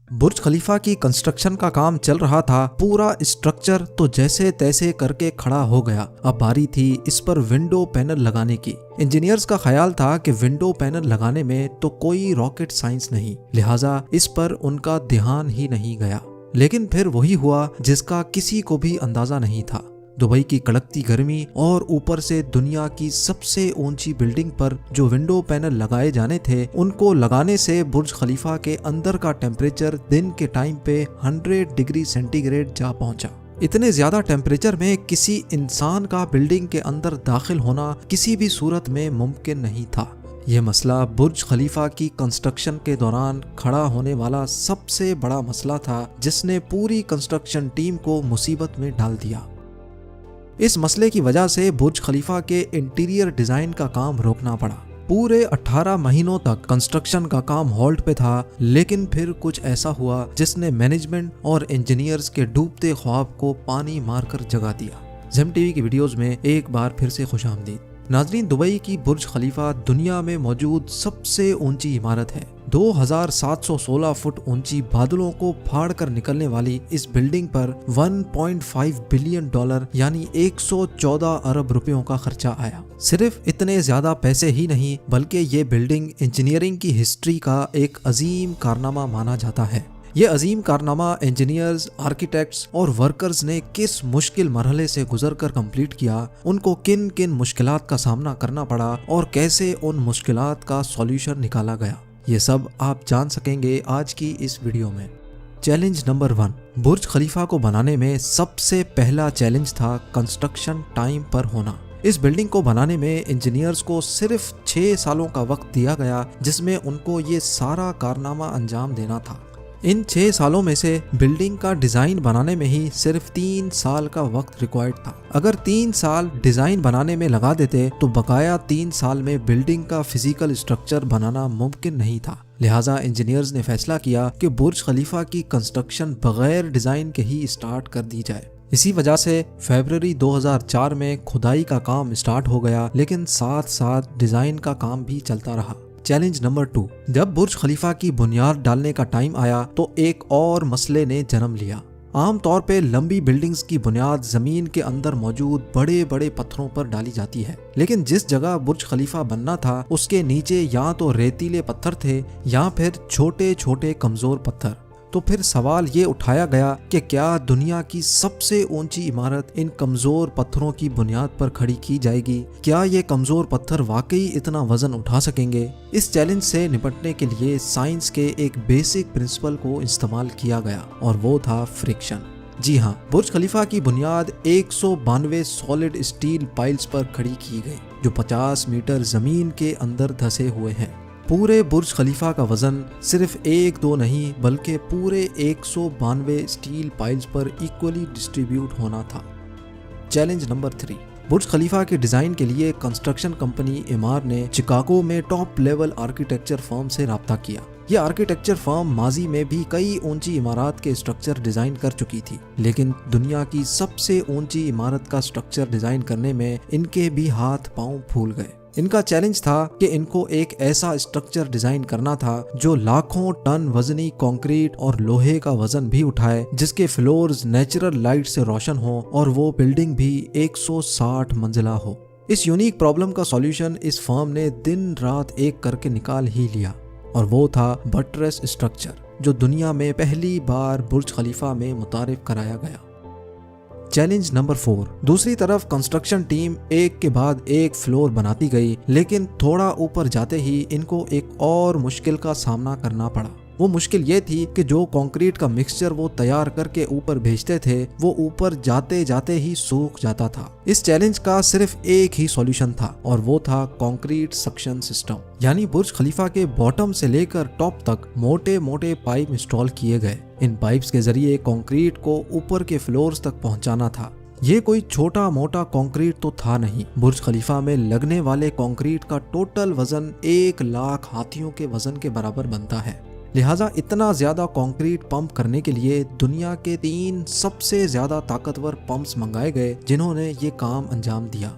बुर्ज खलीफा की कंस्ट्रक्शन का काम चल रहा था। पूरा स्ट्रक्चर तो जैसे तैसे करके खड़ा हो गया। अब बारी थी इस पर विंडो पैनल लगाने की। इंजीनियर्स का ख्याल था कि विंडो पैनल लगाने में तो कोई रॉकेट साइंस नहीं, लिहाजा इस पर उनका ध्यान ही नहीं गया। लेकिन फिर वही हुआ जिसका किसी को भी अंदाजा नहीं था। दुबई की कड़कती गर्मी और ऊपर से दुनिया की सबसे ऊंची बिल्डिंग पर जो विंडो पैनल लगाए जाने थे, उनको लगाने से बुर्ज खलीफा के अंदर का टेम्परेचर दिन के टाइम पे 100 डिग्री सेंटीग्रेड जा पहुंचा। इतने ज्यादा टेम्परेचर में किसी इंसान का बिल्डिंग के अंदर दाखिल होना किसी भी सूरत में मुमकिन नहीं था। यह मसला बुर्ज खलीफा की कंस्ट्रक्शन के दौरान खड़ा होने वाला सबसे बड़ा मसला था, जिसने पूरी कंस्ट्रक्शन टीम को मुसीबत में डाल दिया। इस मसले की वजह से बुर्ज खलीफा के इंटीरियर डिजाइन का काम रोकना पड़ा। पूरे 18 महीनों तक कंस्ट्रक्शन का काम होल्ड पे था, लेकिन फिर कुछ ऐसा हुआ जिसने मैनेजमेंट और इंजीनियर्स के डूबते ख्वाब को पानी मारकर जगा दिया। ज़ेम टीवी की वीडियोस में एक बार फिर से खुशामदीद। नाजरीन, दुबई की बुर्ज खलीफा दुनिया में मौजूद सबसे ऊंची इमारत है। 2716 फुट ऊंची, बादलों को फाड़ कर निकलने वाली इस बिल्डिंग पर $1.5 बिलियन यानी 114 अरब रुपयों का खर्चा आया। सिर्फ इतने ज्यादा पैसे ही नहीं, बल्कि ये बिल्डिंग इंजीनियरिंग की हिस्ट्री का एक अजीम कारनामा माना जाता है। ये अजीम कारनामा इंजीनियर्स, आर्किटेक्ट्स और वर्कर्स ने किस मुश्किल मरहले से गुजरकर कंप्लीट किया, उनको किन किन मुश्किलात का सामना करना पड़ा और कैसे उन मुश्किलात का सॉल्यूशन निकाला गया, ये सब आप जान सकेंगे आज की इस वीडियो में। चैलेंज नंबर 1, बुर्ज खलीफा को बनाने में सबसे पहला चैलेंज था कंस्ट्रक्शन टाइम पर होना। इस बिल्डिंग को बनाने में इंजीनियर्स को सिर्फ 6 सालों का वक्त दिया गया, जिसमें उनको ये सारा कारनामा अंजाम देना था। इन 6 सालों में से बिल्डिंग का डिजाइन बनाने में ही सिर्फ 3 साल का वक्त रिक्वायर्ड था। अगर 3 साल डिजाइन बनाने में लगा देते तो बकाया 3 साल में बिल्डिंग का फिजिकल स्ट्रक्चर बनाना मुमकिन नहीं था। लिहाजा इंजीनियर्स ने फैसला किया कि बुर्ज खलीफा की कंस्ट्रक्शन बगैर डिजाइन के ही स्टार्ट कर दी जाए। इसी वजह से फरवरी 2004 में खुदाई का काम स्टार्ट हो गया, लेकिन साथ साथ डिजाइन का काम भी चलता रहा। चैलेंज नंबर 2, जब बुर्ज खलीफा की बुनियाद डालने का टाइम आया तो एक और मसले ने जन्म लिया। आम तौर पे लंबी बिल्डिंग्स की बुनियाद जमीन के अंदर मौजूद बड़े बड़े पत्थरों पर डाली जाती है, लेकिन जिस जगह बुर्ज खलीफा बनना था उसके नीचे या तो रेतीले पत्थर थे या फिर छोटे छोटे कमजोर पत्थर। तो फिर सवाल ये उठाया गया कि क्या दुनिया की सबसे ऊंची इमारत इन कमजोर पत्थरों की बुनियाद पर खड़ी की जाएगी? क्या ये कमजोर पत्थर वाकई इतना वजन उठा सकेंगे? इस चैलेंज से निपटने के लिए साइंस के एक बेसिक प्रिंसिपल को इस्तेमाल किया गया और वो था फ्रिक्शन। जी हाँ, बुर्ज खलीफा की बुनियाद 192 सॉलिड स्टील पाइल्स पर खड़ी की गई, जो 50 मीटर जमीन के अंदर धंसे हुए हैं। पूरे बुर्ज खलीफा का वजन सिर्फ 1-2 नहीं, बल्कि पूरे 192 स्टील पाइल्स पर इक्वली डिस्ट्रीब्यूट होना था। चैलेंज नंबर 3, बुर्ज खलीफा के डिजाइन के लिए कंस्ट्रक्शन कंपनी एमार ने शिकागो में टॉप लेवल आर्किटेक्चर फर्म से राब्ता किया। यह आर्किटेक्चर फर्म माजी में भी कई ऊंची इमारत के स्ट्रक्चर डिजाइन कर चुकी थी, लेकिन दुनिया की सबसे ऊंची इमारत का स्ट्रक्चर डिजाइन करने में इनके भी हाथ पांव फूल गए। इनका चैलेंज था कि इनको एक ऐसा स्ट्रक्चर डिजाइन करना था जो लाखों टन वजनी कंक्रीट और लोहे का वजन भी उठाए, जिसके फ्लोर्स नेचुरल लाइट से रोशन हो और वो बिल्डिंग भी 160 मंजिला हो। इस यूनिक प्रॉब्लम का सॉल्यूशन इस फर्म ने दिन रात एक करके निकाल ही लिया, और वो था बटरेस स्ट्रक्चर, जो दुनिया में पहली बार बुर्ज खलीफा में मुतारिफ कराया गया। चैलेंज नंबर 4, दूसरी तरफ कंस्ट्रक्शन टीम एक के बाद एक फ्लोर बनाती गई, लेकिन थोड़ा ऊपर जाते ही इनको एक और मुश्किल का सामना करना पड़ा। वो मुश्किल ये थी कि जो कंक्रीट का मिक्सचर वो तैयार करके ऊपर भेजते थे, वो ऊपर जाते जाते ही सूख जाता था। इस चैलेंज का सिर्फ एक ही सॉल्यूशन था, और वो था कंक्रीट सक्शन सिस्टम। यानी बुर्ज खलीफा के बॉटम से लेकर टॉप तक मोटे मोटे पाइप इंस्टॉल किए गए। इन पाइप्स के जरिए कंक्रीट को ऊपर के फ्लोर्स तक पहुंचाना था। ये कोई छोटा मोटा कंक्रीट तो था नहीं। बुर्ज खलीफा में लगने वाले कंक्रीट का टोटल वजन 1 लाख हाथियों के वजन के बराबर बनता है। लिहाजा इतना ज्यादा कंक्रीट पंप करने के लिए दुनिया के 3 सबसे ज्यादा ताकतवर पंप्स मंगाए गए, जिन्होंने ये काम अंजाम दिया।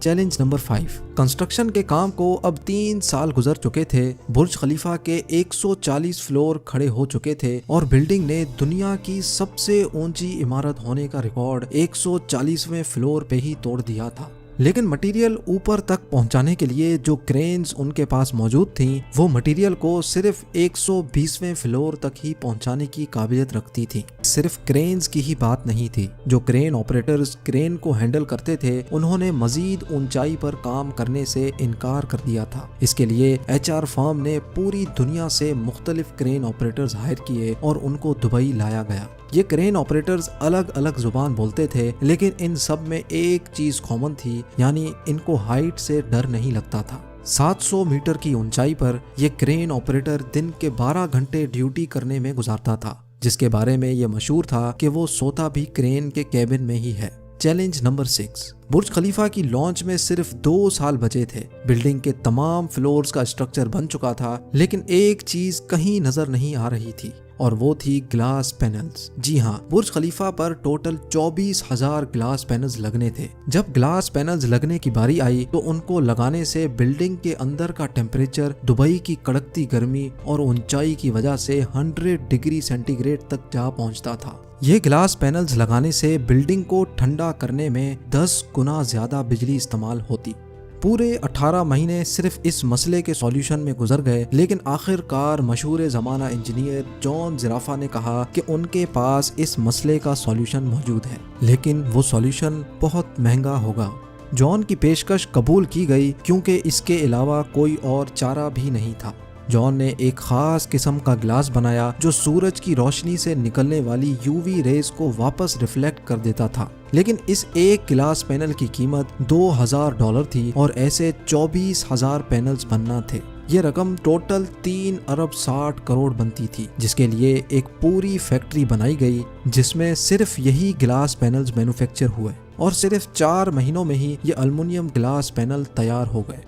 Challenge number 5। कंस्ट्रक्शन के काम को अब 3 साल गुजर चुके थे। बुर्ज खलीफा के 140 फ्लोर खड़े हो चुके थे और बिल्डिंग ने दुनिया की सबसे ऊंची इमारत होने का रिकॉर्ड 140वें फ्लोर पे ही तोड़ दिया था। लेकिन मटेरियल ऊपर तक पहुंचाने के लिए जो क्रेन्स उनके पास मौजूद थीं, वो मटेरियल को सिर्फ 120वें फ्लोर तक ही पहुंचाने की काबिलियत रखती थी। सिर्फ क्रेन्स की ही बात नहीं थी, जो क्रेन ऑपरेटर्स क्रेन को हैंडल करते थे उन्होंने मजीद ऊंचाई पर काम करने से इनकार कर दिया था। इसके लिए HR फर्म ने पूरी दुनिया से मुख्तलिफ क्रेन ऑपरेटर्स हायर किए और उनको दुबई लाया गया। ये क्रेन ऑपरेटर्स अलग अलग जुबान बोलते थे, लेकिन इन सब में एक चीज कॉमन थी, यानी इनको हाइट से डर नहीं लगता था। 700 मीटर की ऊंचाई पर ये क्रेन ऑपरेटर दिन के 12 घंटे ड्यूटी करने में गुजारता था, जिसके बारे में ये मशहूर था कि वो सोता भी क्रेन के कैबिन में ही है। Challenge number 6। बुर्ज खलीफा की लॉन्च में सिर्फ 2 साल बचे थे। बिल्डिंग के तमाम फ्लोर्स का स्ट्रक्चर बन चुका था, लेकिन एक चीज कहीं नजर नहीं आ रही थी और वो थी ग्लास पैनल्स। जी हाँ, बुर्ज खलीफा पर टोटल 24,000 ग्लास पैनल्स लगने थे। जब ग्लास पैनल्स लगने की बारी आई तो उनको लगाने से बिल्डिंग के अंदर का टेम्परेचर दुबई की कड़कती गर्मी और ऊंचाई की वजह से 100 डिग्री सेंटीग्रेड तक जा पहुंचता था। ये ग्लास पैनल्स लगाने से बिल्डिंग को ठंडा करने में 10 गुना ज्यादा बिजली इस्तेमाल होती। पूरे 18 महीने सिर्फ इस मसले के सॉल्यूशन में गुजर गए, लेकिन आखिरकार मशहूर ज़माना इंजीनियर जॉन ज़राफा ने कहा कि उनके पास इस मसले का सॉल्यूशन मौजूद है, लेकिन वो सॉल्यूशन बहुत महंगा होगा। जॉन की पेशकश कबूल की गई क्योंकि इसके अलावा कोई और चारा भी नहीं था। जॉन ने एक खास किस्म का ग्लास बनाया जो सूरज की रोशनी से निकलने वाली UV रेज को वापस रिफ्लेक्ट कर देता था। लेकिन इस एक ग्लास पैनल की कीमत $2,000 थी और ऐसे 24,000 पैनल्स बनना थे। ये रकम टोटल 3 अरब 60 करोड़ बनती थी, जिसके लिए एक पूरी फैक्ट्री बनाई गई जिसमें सिर्फ यही ग्लास पैनल्स मैन्युफैक्चर हुए और सिर्फ 4 महीनों में ही ये एल्युमिनियम ग्लास पैनल तैयार हो गए।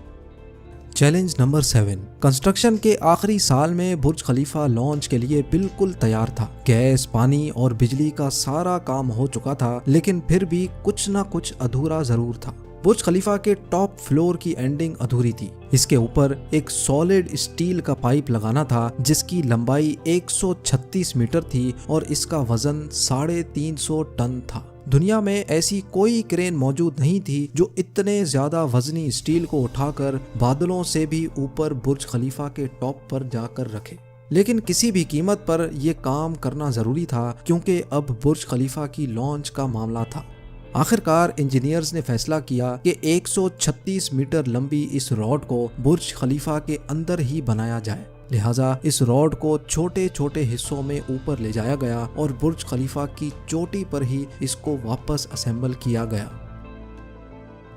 Challenge number 7। कंस्ट्रक्शन के आखिरी साल में बुर्ज खलीफा लॉन्च के लिए बिल्कुल तैयार था। गैस, पानी और बिजली का सारा काम हो चुका था, लेकिन फिर भी कुछ ना कुछ अधूरा जरूर था। बुर्ज खलीफा के टॉप फ्लोर की एंडिंग अधूरी थी। इसके ऊपर एक सॉलिड स्टील का पाइप लगाना था जिसकी लंबाई 136 मीटर थी और इसका वजन 350 टन था। दुनिया में ऐसी कोई क्रेन मौजूद नहीं थी जो इतने ज्यादा वजनी स्टील को उठाकर बादलों से भी ऊपर बुर्ज खलीफा के टॉप पर जाकर रखे। लेकिन किसी भी कीमत पर यह काम करना जरूरी था क्योंकि अब बुर्ज खलीफा की लॉन्च का मामला था। आखिरकार इंजीनियर्स ने फैसला किया कि 136 मीटर लंबी इस रॉड को बुर्ज खलीफा के अंदर ही बनाया जाए। लिहाजा इस रॉड को छोटे छोटे हिस्सों में ऊपर ले जाया गया और बुर्ज खलीफा की चोटी पर ही इसको वापस असेंबल किया गया।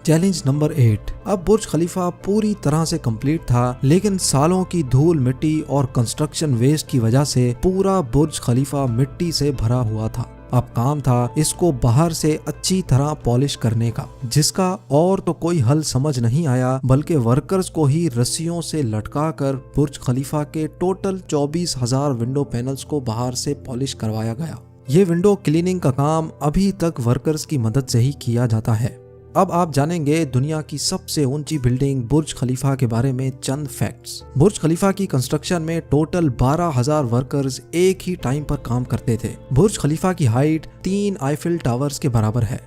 Challenge number 8। अब बुर्ज खलीफा पूरी तरह से कंप्लीट था, लेकिन सालों की धूल मिट्टी और कंस्ट्रक्शन वेस्ट की वजह से पूरा बुर्ज खलीफा मिट्टी से भरा हुआ था। अब काम था इसको बाहर से अच्छी तरह पॉलिश करने का, जिसका और तो कोई हल समझ नहीं आया, बल्कि वर्कर्स को ही रस्सियों से लटकाकर बुर्ज खलीफा के टोटल 24,000 विंडो पैनल्स को बाहर से पॉलिश करवाया गया। ये विंडो क्लीनिंग का काम अभी तक वर्कर्स की मदद से ही किया जाता है। अब आप जानेंगे दुनिया की सबसे ऊंची बिल्डिंग बुर्ज खलीफा के बारे में चंद फैक्ट्स। बुर्ज खलीफा की कंस्ट्रक्शन में टोटल 12,000 वर्कर्स एक ही टाइम पर काम करते थे। बुर्ज खलीफा की हाइट 3 आईफिल टावर्स के बराबर है।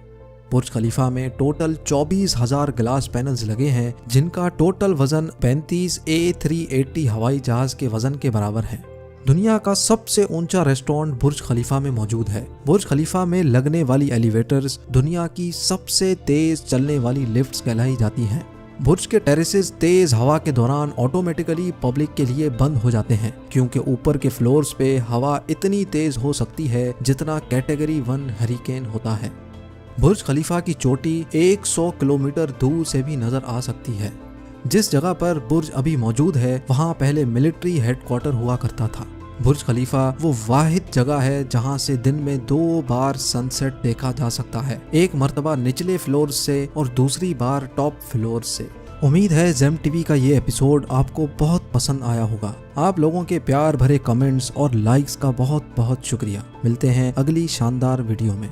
बुर्ज खलीफा में टोटल 24,000 ग्लास पैनल्स लगे हैं, जिनका टोटल वजन 35 A380 हवाई जहाज के वजन के बराबर है। दुनिया का सबसे ऊंचा रेस्टोरेंट बुर्ज खलीफा में मौजूद है। बुर्ज खलीफा में लगने वाली एलिवेटर्स दुनिया की सबसे तेज चलने वाली लिफ्ट्स कहलाई जाती हैं। बुर्ज के टेरेसेस तेज हवा के दौरान ऑटोमेटिकली पब्लिक के लिए बंद हो जाते हैं, क्योंकि ऊपर के फ्लोर्स पे हवा इतनी तेज हो सकती है जितना कैटेगरी 1 हरिकेन होता है। बुर्ज खलीफा की चोटी 100 किलोमीटर दूर से भी नजर आ सकती है। जिस जगह पर बुर्ज अभी मौजूद है वहाँ पहले मिलिट्री हेडक्वार्टर हुआ करता था। बुर्ज खलीफा वो वाहिद जगह है जहाँ से दिन में 2 बार सनसेट देखा जा सकता है, एक मर्तबा निचले फ्लोर से और दूसरी बार टॉप फ्लोर से। उम्मीद है ज़ेम टीवी का ये एपिसोड आपको बहुत पसंद आया होगा। आप लोगों के प्यार भरे कमेंट्स और लाइक्स का बहुत बहुत शुक्रिया। मिलते हैं अगली शानदार वीडियो में।